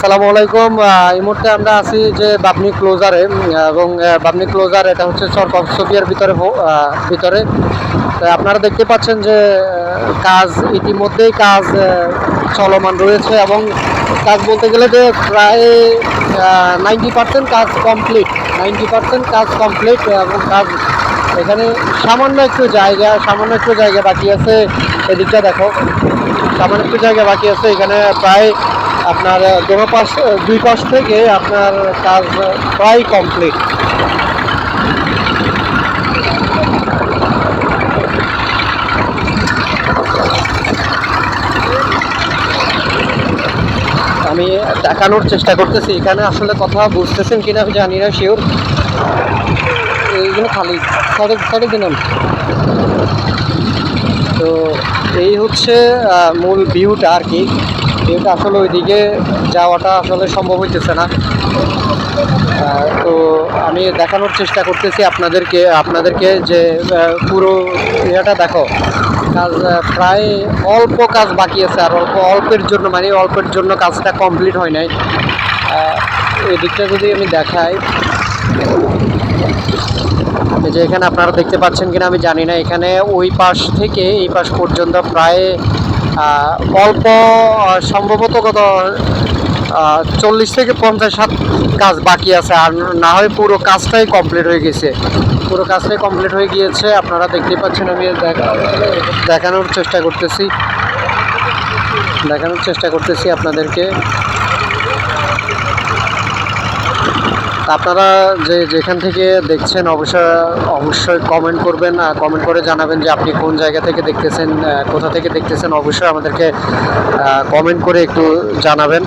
আসসালামু আলাইকুম। এই মুহূর্তে আমরা আছি যে বাবনি ক্লোজারে এবং বাবনি ক্লোজার এটা হচ্ছে চর কক্সবাজারের ভিতরে তো আপনারা দেখতে পাচ্ছেন যে কাজ ইতিমধ্যেই কাজ চলমান রয়েছে এবং কাজ বলতে গেলে যে প্রায় 90% কাজ কমপ্লিট। 90% কাজ কমপ্লিট এবং কাজ এখানে সামান্য একটু জায়গা বাকি আছে। এদিকটা দেখো, সামান্য একটু জায়গা বাকি আছে। এখানে প্রায় আপনার দুই পাশ থেকে আপনার কাজ প্রায় কমপ্লিট। আমি দেখানোর চেষ্টা করতেছি, এখানে আসলে কথা বুঝতেছেন কিনা আমি জানি না, শিওর। এইগুলো খালি সাড়ে দিলাম। তো এই হচ্ছে মূল ভিউটা আর কি। ভিউটা আসলে ওইদিকে যাওয়াটা আসলে সম্ভব হইতেছে না। তো আমি দেখানোর চেষ্টা করতেছি আপনাদেরকে যে পুরো ইয়েটা দেখো, কাজ প্রায় অল্প কাজ বাকি আছে, আর অল্পের জন্য কাজটা কমপ্লিট হয় নাই। এই দিকটা যদি আমি দেখাই, যে এখানে আপনারা দেখতে পাচ্ছেন কিনা আমি জানি না, এখানে ওই পাশ থেকে এই পাশ পর্যন্ত প্রায় অল্প সম্ভবত কত 40 থেকে 50 হাত কাজ বাকি আছে, আর না হয় পুরো কাজটাই কমপ্লিট হয়ে গেছে। আপনারা দেখতে পাচ্ছেন। আমি দেখানোর চেষ্টা করতেছি আপনাদেরকে। আপনারা যেখান থেকে দেখছেন অবশ্যই কমেন্ট করবেন, কমেন্ট করে জানাবেন যে আপনি কোন জায়গা থেকে দেখতেছেন, কোথা থেকে দেখতেছেন। অবশ্যই আমাদেরকে কমেন্ট করে একটু জানাবেন।